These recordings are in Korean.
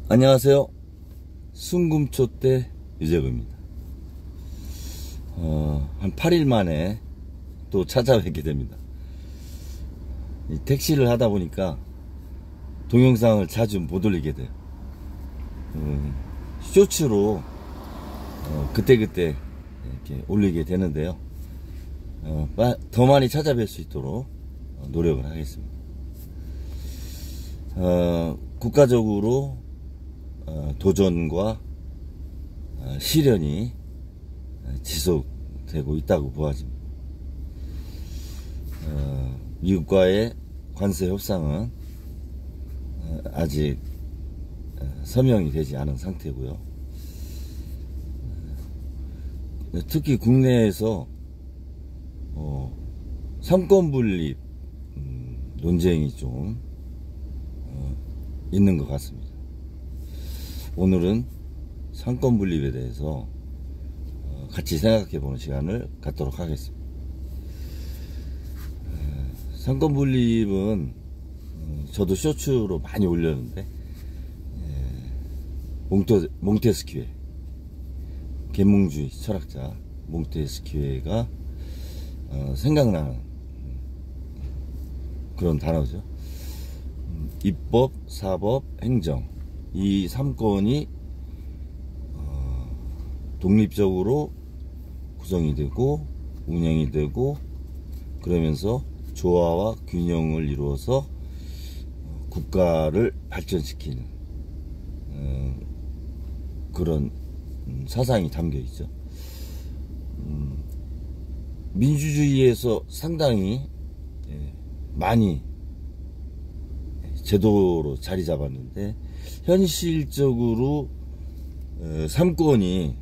안녕하세요. 순금초대 유재구입니다. 한 8일 만에 또 찾아뵙게 됩니다. 이 택시를 하다 보니까 동영상을 자주 못 올리게 돼요. 쇼츠로 그때그때 이렇게 올리게 되는데요. 더 많이 찾아뵐 수 있도록 노력을 하겠습니다. 국가적으로 도전과 실현이 지속되고 있다고 보아집니다. 미국과의 관세 협상은 아직 서명이 되지 않은 상태고요. 특히 국내에서 삼권 분립 논쟁이 좀 있는 것 같습니다. 오늘은 삼권 분립에 대해서 같이 생각해 보는 시간을 갖도록 하겠습니다. 삼권 분립은 저도 쇼츠로 많이 올렸는데 몽테스키에, 계몽주의 철학자 몽테스키에가 생각나는 그런 단어죠. 입법, 사법, 행정, 이 3권이 독립적으로 구성이 되고 운영이 되고, 그러면서 조화와 균형을 이루어서 국가를 발전시키는 그런 사상이 담겨 있죠. 민주주의에서 상당히 많이 제도로 자리 잡았는데, 현실적으로 3권이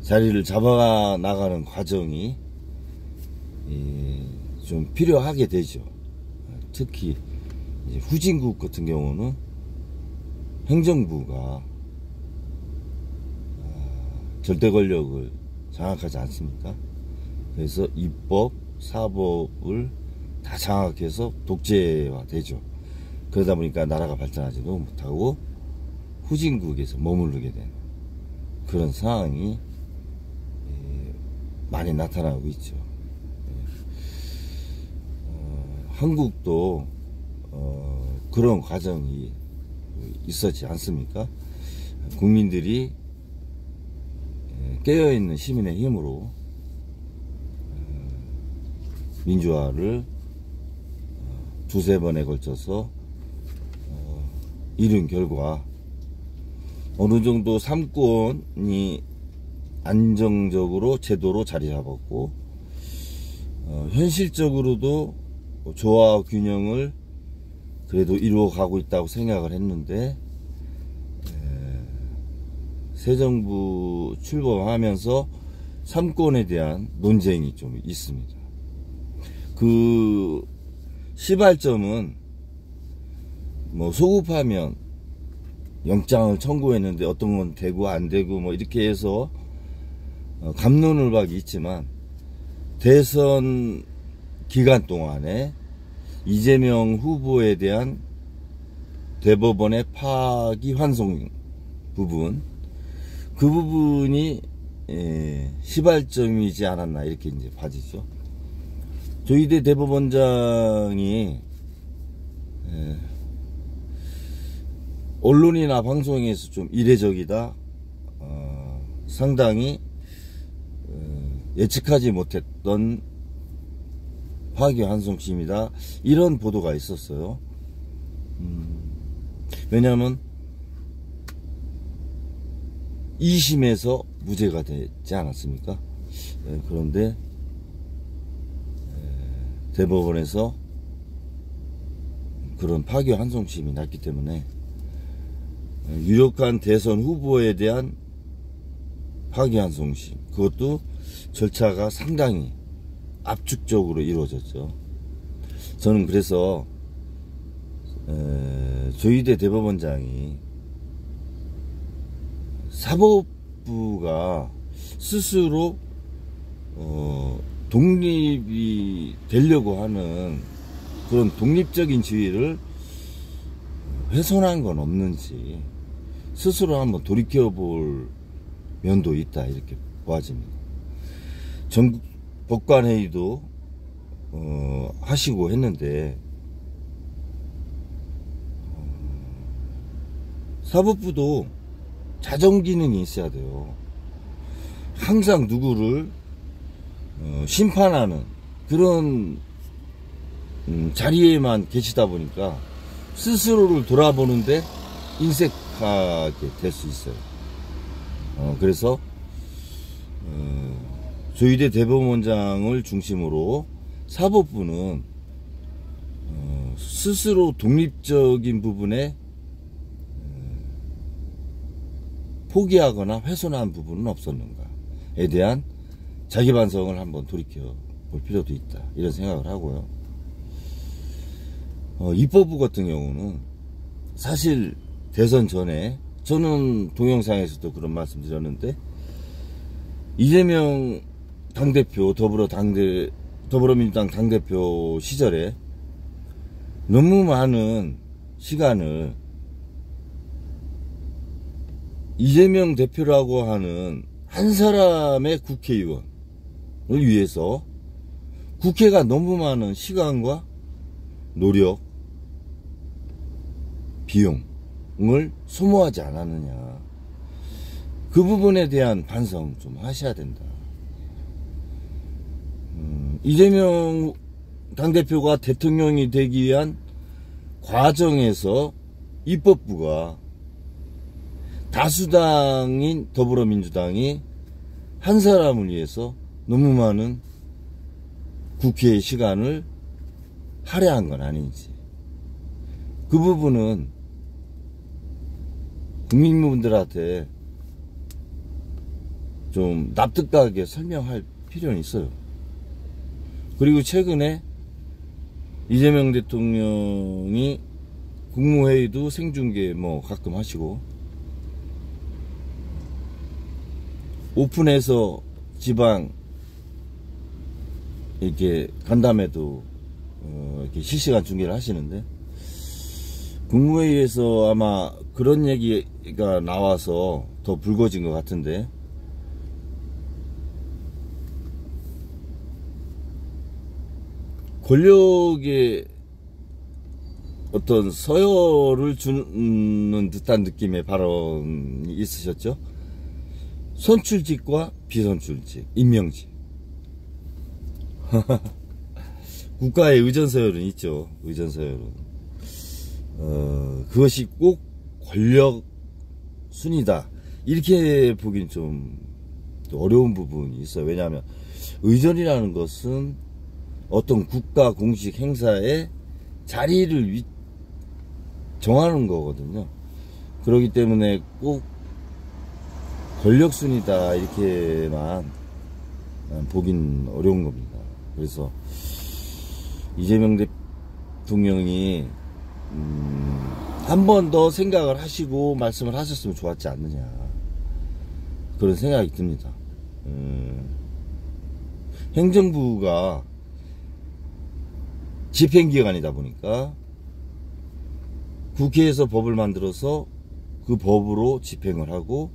자리를 잡아 나가는 과정이 좀 필요하게 되죠. 특히 이제 후진국 같은 경우는 행정부가 절대 권력을 장악하지 않습니까? 그래서 입법, 사법을 다 장악해서 독재화 되죠. 그러다 보니까 나라가 발전하지도 못하고 후진국에서 머무르게 되는 그런 상황이 많이 나타나고 있죠. 한국도 그런 과정이 있었지 않습니까? 국민들이 깨어있는 시민의 힘으로 민주화를 두세 번에 걸쳐서 이룬 결과 어느 정도 3권이 안정적으로 제도로 자리 잡았고, 현실적으로도 조화와 균형을 그래도 이루어가고 있다고 생각을 했는데, 새 정부 출범하면서 3권에 대한 논쟁이 좀 있습니다. 그 시발점은 뭐 소급하면 영장을 청구했는데 어떤 건 되고 안 되고 뭐 이렇게 해서 갑론을박이 있지만, 대선 기간 동안에 이재명 후보에 대한 대법원의 파기환송 부분, 그 부분이 시발점이지 않았나 이렇게 이제 봐지죠. 조희대 대법원장이 언론이나 방송에서 좀 이례적이다, 상당히 예측하지 못했던 파기환송심이다, 이런 보도가 있었어요. 왜냐하면 2심에서 무죄가 되지 않았습니까? 그런데 대법원에서 그런 파기환송심이 났기 때문에 유력한 대선 후보에 대한 파기환송심, 그것도 절차가 상당히 압축적으로 이루어졌죠. 저는 그래서 조희대 대법원장이 사법부가 스스로 독립이 되려고 하는 그런 독립적인 지위를 훼손한 건 없는지 스스로 한번 돌이켜볼 면도 있다, 이렇게 보아집니다. 전국 법관회의도 하시고 했는데 사법부도 자정기능이 있어야 돼요. 항상 누구를 심판하는 그런 자리에만 계시다 보니까 스스로를 돌아보는데 인색하게 될 수 있어요. 그래서 조희대 대법원장을 중심으로 사법부는 스스로 독립적인 부분에 포기하거나 훼손한 부분은 없었는가에 대한 자기 반성을 한번 돌이켜 볼 필요도 있다, 이런 생각을 하고요. 입법부 같은 경우는 사실 대선 전에 저는 동영상에서도 그런 말씀 드렸는데, 이재명 당대표 더불어민주당 당대표 시절에 너무 많은 시간을 이재명 대표라고 하는 한 사람의 국회의원을 위해서 국회가 너무 많은 시간과 노력, 비용을 소모하지 않았느냐, 그 부분에 대한 반성 좀 하셔야 된다. 이재명 당대표가 대통령이 되기 위한 과정에서 입법부가 다수당인 더불어민주당이 한 사람을 위해서 너무 많은 국회의 시간을 할애한 건 아닌지, 그 부분은 국민분들한테 좀 납득가게 설명할 필요는 있어요. 그리고 최근에 이재명 대통령이 국무회의도 생중계 가끔 하시고, 오픈해서 지방 이렇게 간담회도 이렇게 실시간 중계를 하시는데, 국무회의에서 아마 그런 얘기가 나와서 더 불거진 것 같은데, 권력의 어떤 서열을 주는 듯한 느낌의 발언이 있으셨죠? 선출직과 비선출직, 임명직. 국가의 의전서열은 있죠. 의전서열은. 그것이 꼭 권력 순위다, 이렇게 보긴 좀 어려운 부분이 있어요. 왜냐하면 의전이라는 것은 어떤 국가 공식 행사의 자리를 정하는 거거든요. 그렇기 때문에 꼭 권력순이다, 이렇게만 보긴 어려운 겁니다. 그래서 이재명 대통령이 한 번 더 생각을 하시고 말씀을 하셨으면 좋았지 않느냐, 그런 생각이 듭니다. 행정부가 집행기관이다 보니까 국회에서 법을 만들어서 그 법으로 집행을 하고,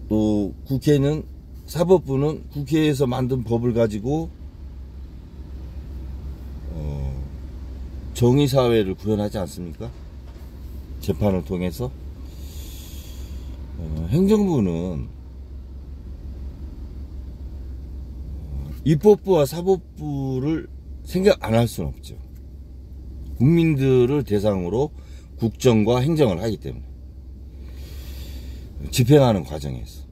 또 국회는, 사법부는 국회에서 만든 법을 가지고 정의사회를 구현하지 않습니까? 재판을 통해서. 행정부는 입법부와 사법부를 생각 안 할 수는 없죠. 국민들을 대상으로 국정과 행정을 하기 때문에, 집행하는 과정에서.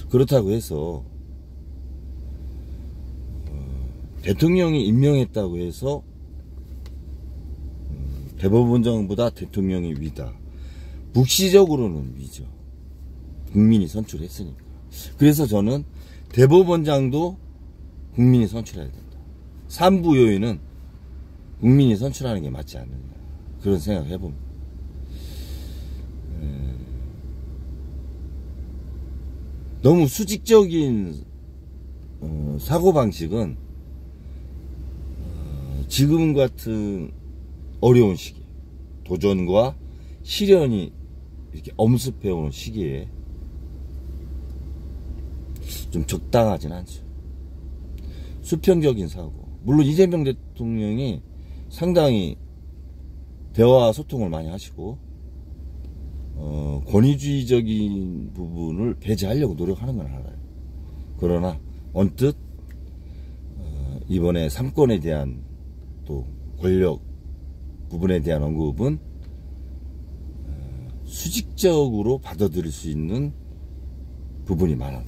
그렇다고 해서 대통령이 임명했다고 해서 대법원장보다 대통령이 위다, 묵시적으로는 위죠. 국민이 선출했으니까. 그래서 저는 대법원장도 국민이 선출해야 된다. 3부 요인은 국민이 선출하는 게 맞지 않느냐, 그런 생각을 해봅니다. 너무 수직적인 사고방식은 지금 같은 어려운 시기, 도전과 시련이 이렇게 엄습해오는 시기에 좀 적당하진 않죠. 수평적인 사고. 물론 이재명 대통령이 상당히 대화 소통을 많이 하시고 권위주의적인 부분을 배제하려고 노력하는 건 알아요. 그러나 언뜻 이번에 삼권에 대한 또 권력 부분에 대한 언급은 수직적으로 받아들일 수 있는 부분이 많아요.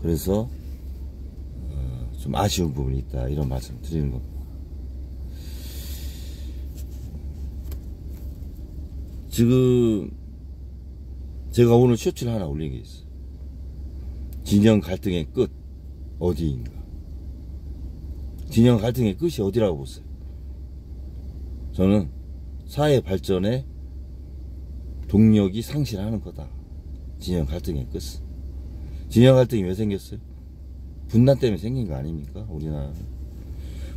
그래서 좀 아쉬운 부분이 있다, 이런 말씀 드리는 겁니다. 지금 제가 오늘 쇼츠를 하나 올린 게 있어요. 진영 갈등의 끝 어디인가. 진영 갈등의 끝이 어디라고 보세요? 저는 사회 발전에 동력이 상실하는 거다. 진영 갈등의 끝은. 진영 갈등이 왜 생겼어요? 분단 때문에 생긴 거 아닙니까? 우리나라는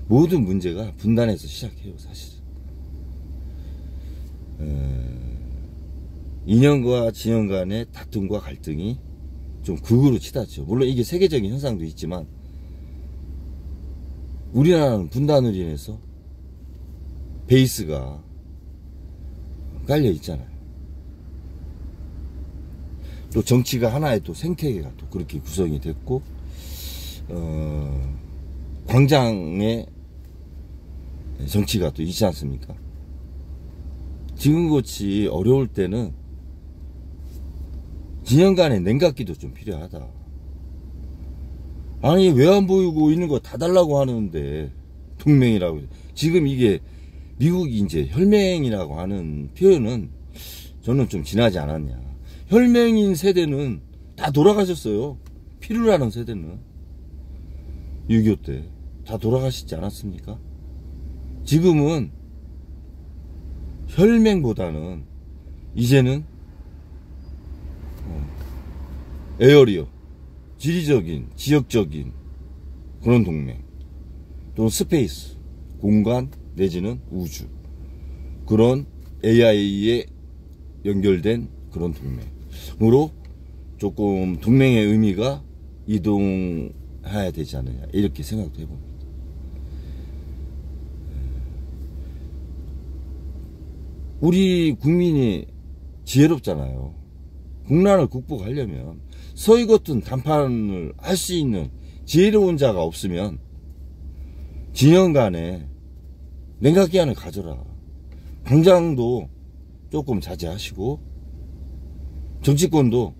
모든 문제가 분단에서 시작해요, 사실은. 이념과 진영 간의 다툼과 갈등이 좀 극으로 치닫죠. 물론 이게 세계적인 현상도 있지만 우리나라는 분단으로 인해서 베이스가 깔려 있잖아요. 또 정치가 하나의 또 생태계가 또 그렇게 구성이 됐고, 광장의 정치가 또 있지 않습니까? 지금같이 어려울 때는 진영 간의 냉각기도 좀 필요하다. 아니, 왜 안 보이고 있는 거 다 달라고 하는데 동맹이라고. 지금 이게 미국이 이제 혈맹이라고 하는 표현은 저는 좀 지나지 않았냐. 혈맹인 세대는 다 돌아가셨어요. 필요라는 세대는 6.25 때 다 돌아가시지 않았습니까? 지금은 혈맹보다는 이제는 에어리어, 지리적인, 지역적인 그런 동맹, 또 스페이스, 공간 내지는 우주, 그런 AI에 연결된 그런 동맹으로 조금 동맹의 의미가 이동해야 되지 않느냐, 이렇게 생각도 해봅니다. 우리 국민이 지혜롭잖아요. 국난을 극복하려면 서희 같은 단판을 할 수 있는 지혜로운 자가 없으면 진영 간에 냉각기한을 가져라. 당장도 조금 자제하시고, 정치권도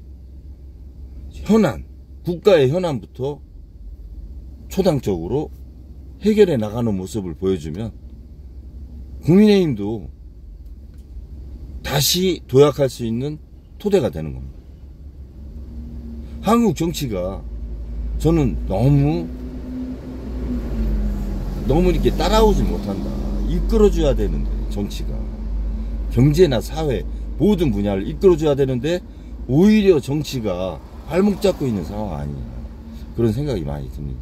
현안, 국가의 현안부터 초당적으로 해결해 나가는 모습을 보여주면 국민의힘도 다시 도약할 수 있는 토대가 되는 겁니다. 한국 정치가 저는 너무 이렇게 따라오지 못한다. 이끌어줘야 되는데, 정치가 경제나 사회 모든 분야를 이끌어줘야 되는데 오히려 정치가 발목 잡고 있는 상황 아니냐, 그런 생각이 많이 듭니다.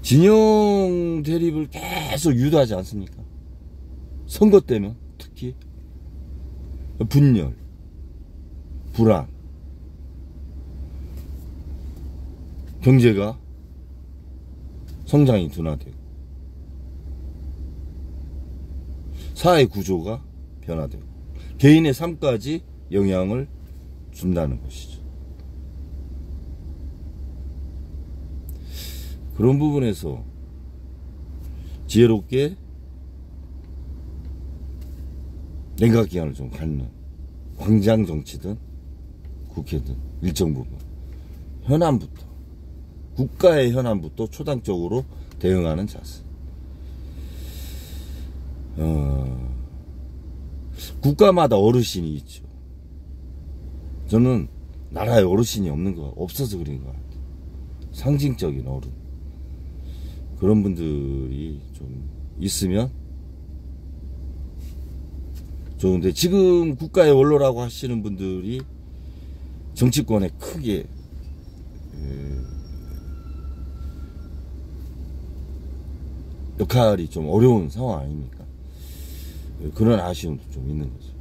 진영 대립을 계속 유도하지 않습니까? 선거 때면 특히 분열, 불안, 경제가 성장이 둔화되고 사회 구조가 변화되고 개인의 삶까지 영향을 준다는 것이죠. 그런 부분에서 지혜롭게 냉각기한을 좀 갖는 광장 정치든 국회든 일정 부분 현안부터, 국가의 현안부터 초당적으로 대응하는 자세. 국가마다 어르신이 있죠. 저는 나라에 어르신이 없는 거, 없어서 그런 것 같아요. 상징적인 어른, 그런 분들이 좀 있으면 좋은데, 지금 국가의 원로라고 하시는 분들이 정치권에 크게 역할이 좀 어려운 상황 아닙니까? 그런 아쉬움도 좀 있는 거죠.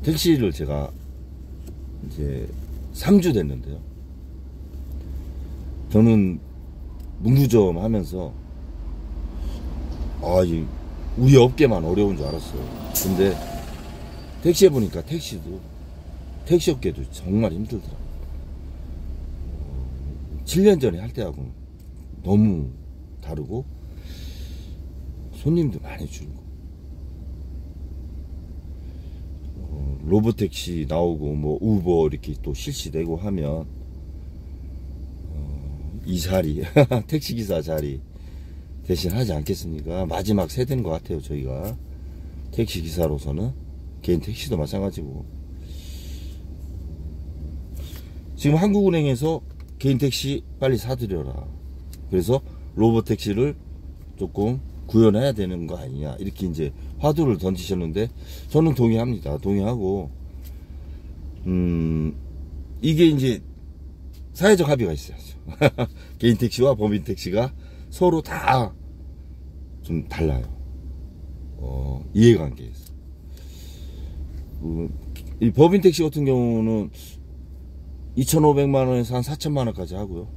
택시를 제가 이제 3주 됐는데요. 저는 문구점 하면서 우리 업계만 어려운 줄 알았어요. 근데 택시 해보니까 택시 업계도 정말 힘들더라고요. 7년 전에 할 때하고는 너무 다르고 손님도 많이 줄고 로보택시 나오고 뭐 우버 이렇게 또 실시되고 하면 이 자리 택시기사 자리 대신 하지 않겠습니까? 마지막 세대인 것 같아요. 저희가 택시기사로서는 개인 택시도 마찬가지고 지금 한국은행에서 개인 택시 빨리 사들여라. 그래서 로보택시를 조금 구현해야 되는 거 아니냐 이렇게 이제 화두를 던지셨는데 저는 동의합니다. 동의하고 이게 이제 사회적 합의가 있어야죠. 개인 택시와 법인 택시가 서로 다 좀 달라요. 이해관계에서 이 법인 택시 같은 경우는 2,500만원에서 한 4천만원까지 하고요.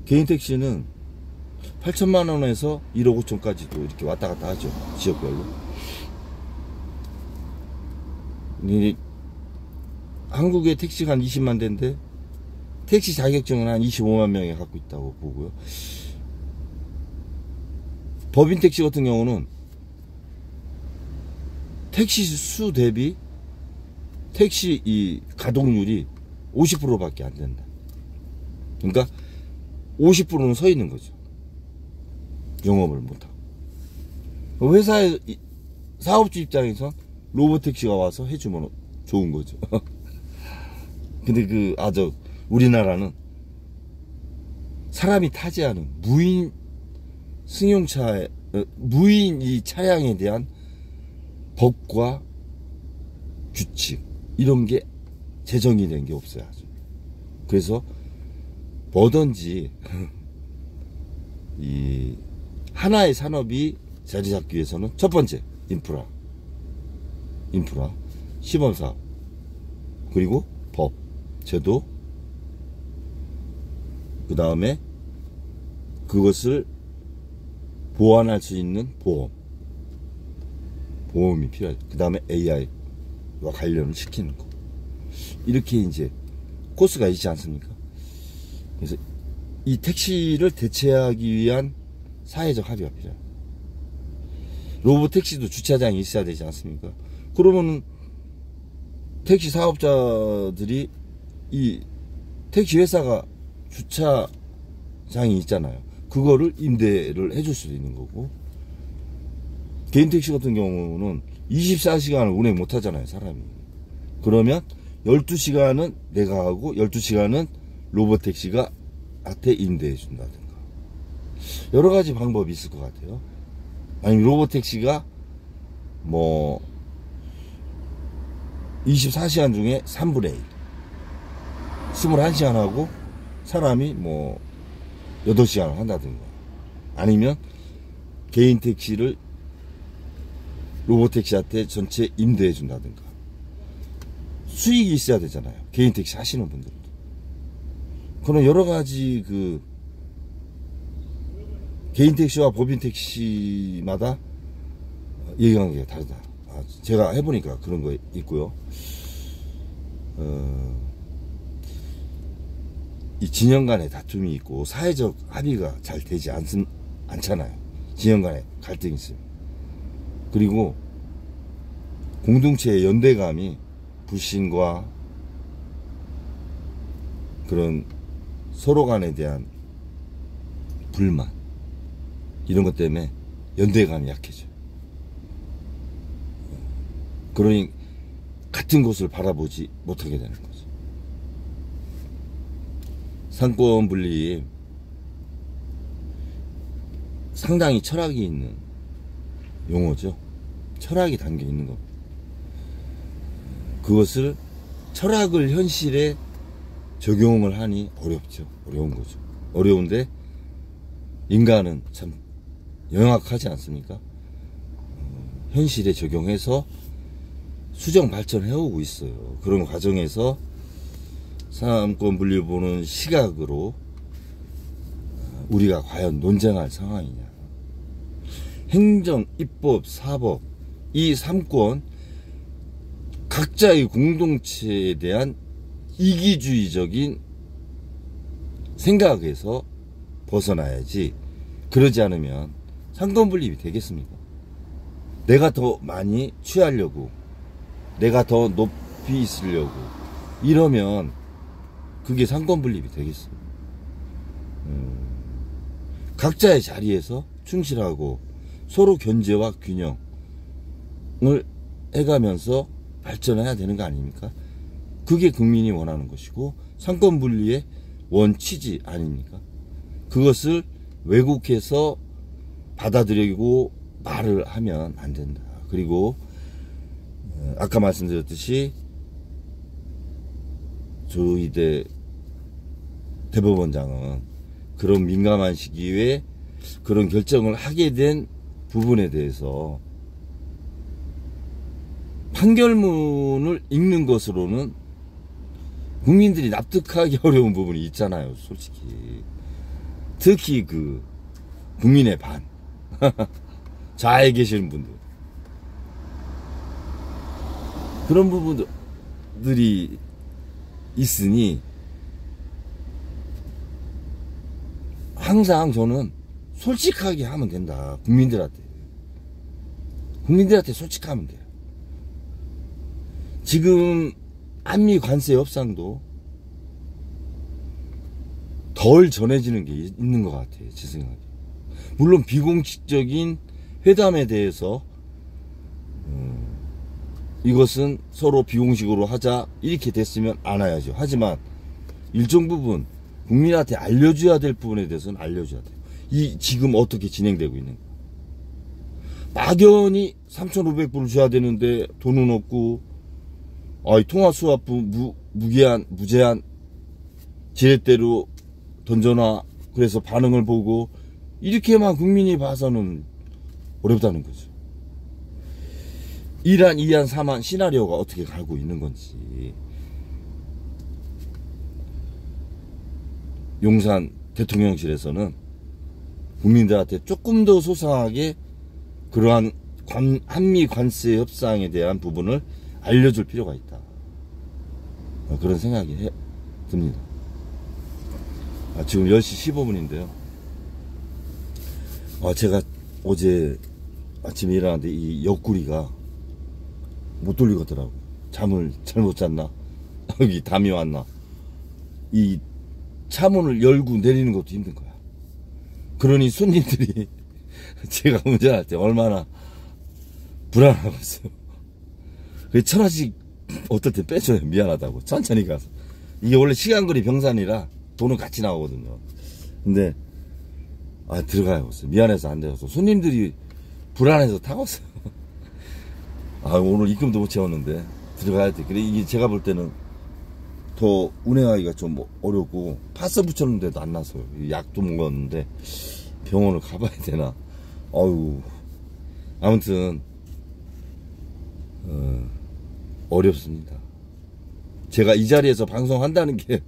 개인 택시는 8천만원에서 1억 5천까지도 이렇게 왔다 갔다 하죠. 지역별로. 한국의 택시가 한 20만 대인데 택시 자격증은 한 25만 명이 갖고 있다고 보고요. 법인 택시 같은 경우는 택시 수 대비 택시 이 가동률이 50%밖에 안 된다. 그러니까 50%는 서 있는 거죠. 영업을 못하고. 회사의 사업주 입장에서 로보택시가 와서 해주면 좋은 거죠. 근데 우리나라는 사람이 타지 않은 무인 승용차, 무인 이 차량에 대한 법과 규칙, 이런 게 제정이 된 게 없어요. 아주. 그래서 뭐든지 이 하나의 산업이 자리 잡기 위해서는 첫 번째 인프라, 시범사업, 그리고 법, 제도, 그 다음에 그것을 보완할 수 있는 보험이 필요하죠. 그 다음에 AI와 관련을 시키는 거. 이렇게 이제 코스가 있지 않습니까? 그래서 이 택시를 대체하기 위한 사회적 합의가 필요해요. 로보택시도 주차장이 있어야 되지 않습니까? 그러면 택시 사업자들이 이 택시 회사가 주차장이 있잖아요. 그거를 임대를 해줄 수도 있는 거고, 개인 택시 같은 경우는 24시간을 운행 못 하잖아요, 사람이. 그러면 12시간은 내가 하고 12시간은 로보택시가 한테 임대해 준다든가. 여러 가지 방법이 있을 것 같아요. 아니면 로보택시가 뭐 24시간 중에 3분의 1, 21시간 하고 사람이 뭐 8시간을 한다든가. 아니면 개인 택시를 로보택시한테 전체 임대해 준다든가. 수익이 있어야 되잖아요, 개인 택시 하시는 분들도. 그런 여러 가지 개인 택시와 법인 택시마다 얘기하는 게 다르다. 제가 해보니까 그런 거 있고요. 이 진영 간의 다툼이 있고 사회적 합의가 잘 되지 않잖아요. 진영 간의 갈등이 있어요. 그리고 공동체의 연대감이 불신과 그런 서로 간에 대한 불만, 이런 것 때문에 연대감이 약해져요. 그러니 같은 곳을 바라보지 못하게 되는 거죠. 상권 분리, 상당히 철학이 있는 용어죠. 철학이 담겨 있는 겁니다. 그것을 철학을 현실에 적용을 하니 어렵죠. 어려운 거죠. 어려운데 인간은 참 영악하지 않습니까? 현실에 적용해서 수정 발전해오고 있어요. 그런 과정에서 사람권 분리 보는 시각으로 우리가 과연 논쟁할 상황이냐. 행정, 입법, 사법 이 3권 각자의 공동체에 대한 이기주의적인 생각에서 벗어나야지. 그러지 않으면 상권분립이 되겠습니까? 내가 더 많이 취하려고, 내가 더 높이 있으려고 이러면 그게 상권분립이 되겠습니다. 각자의 자리에서 충실하고 서로 견제와 균형을 해가면서 발전해야 되는 거 아닙니까? 그게 국민이 원하는 것이고 상권분리의 원칙이 아닙니까? 그것을 왜곡해서 받아들이고 말을 하면 안 된다. 그리고 아까 말씀드렸듯이 저희 대법원장은 그런 민감한 시기에 그런 결정을 하게 된 부분에 대해서 판결문을 읽는 것으로는 국민들이 납득하기 어려운 부분이 있잖아요, 솔직히. 특히 그 국민의 반 좌에 계시는 분들, 그런 부분들이 있으니 항상 저는 솔직하게 하면 된다. 국민들한테 솔직하면 돼요. 지금 한미 관세 협상도 덜 전해지는 게 있는 것 같아요, 제 생각에. 물론 비공식적인 회담에 대해서 이것은 서로 비공식으로 하자 이렇게 됐으면 안 해야죠. 하지만 일정 부분 국민한테 알려줘야 될 부분에 대해서는 알려줘야 돼요. 지금 어떻게 진행되고 있는가. 막연히 3,500불을 줘야 되는데 돈은 없고, 통화수화부 무제한 지렛대로 던져놔. 그래서 반응을 보고 이렇게만 국민이 봐서는 어렵다는 거죠. 1안, 2안, 3안 시나리오가 어떻게 가고 있는 건지. 용산 대통령실에서는 국민들한테 조금 더 소상하게 그러한 한미 관세 협상에 대한 부분을 알려줄 필요가 있다. 그런 생각이 듭니다. 지금 10시 15분인데요. 제가 어제 아침에 일어났는데 이 옆구리가 못 돌리겠더라고. 잠을 잘못 잤나? 여기 담이 왔나? 이 차문을 열고 내리는 것도 힘든 거야. 그러니 손님들이 제가 운전할 때 얼마나 불안하고 있어요. 그래서 1,000원씩 어떨 때 빼줘요. 미안하다고. 천천히 가서. 이게 원래 시간거리 병산이라 돈은 같이 나오거든요. 근데 들어가요. 미안해서 안 되어서 손님들이 불안해서 타갔어요. 오늘 입금도 못 채웠는데 들어가야 돼. 그래 이게 제가 볼 때는 더 운행하기가 좀 어렵고 파스 붙였는데도 안 나서요. 약도 먹었는데 병원을 가봐야 되나. 아무튼 어렵습니다. 제가 이 자리에서 방송한다는 게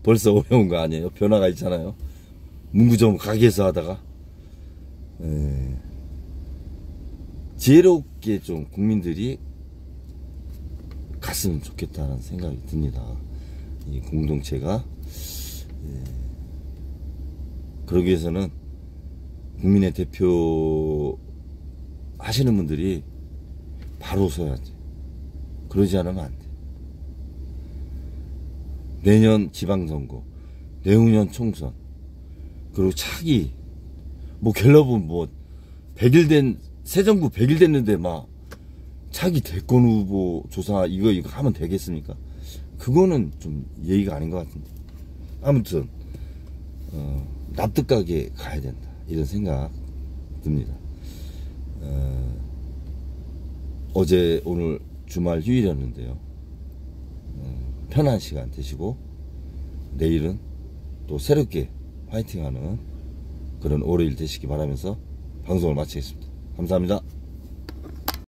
벌써 어려운 거 아니에요? 변화가 있잖아요. 문구점 가게에서 하다가 지혜롭게 좀 국민들이 갔으면 좋겠다는 생각이 듭니다. 이 공동체가. 그러기 위해서는 국민의 대표 하시는 분들이 바로 서야지. 그러지 않으면 안 돼. 내년 지방선거, 내후년 총선, 그리고 차기, 갤럽은 100일 새 정부 100일 됐는데 차기 대권 후보 조사 이거 하면 되겠습니까? 그거는 좀 예의가 아닌 것 같은데. 아무튼 납득하게 가야 된다. 이런 생각 듭니다. 어제 오늘 주말 휴일이었는데요. 편한 시간 되시고 내일은 또 새롭게 파이팅하는 그런 월요일 되시기 바라면서 방송을 마치겠습니다. 감사합니다.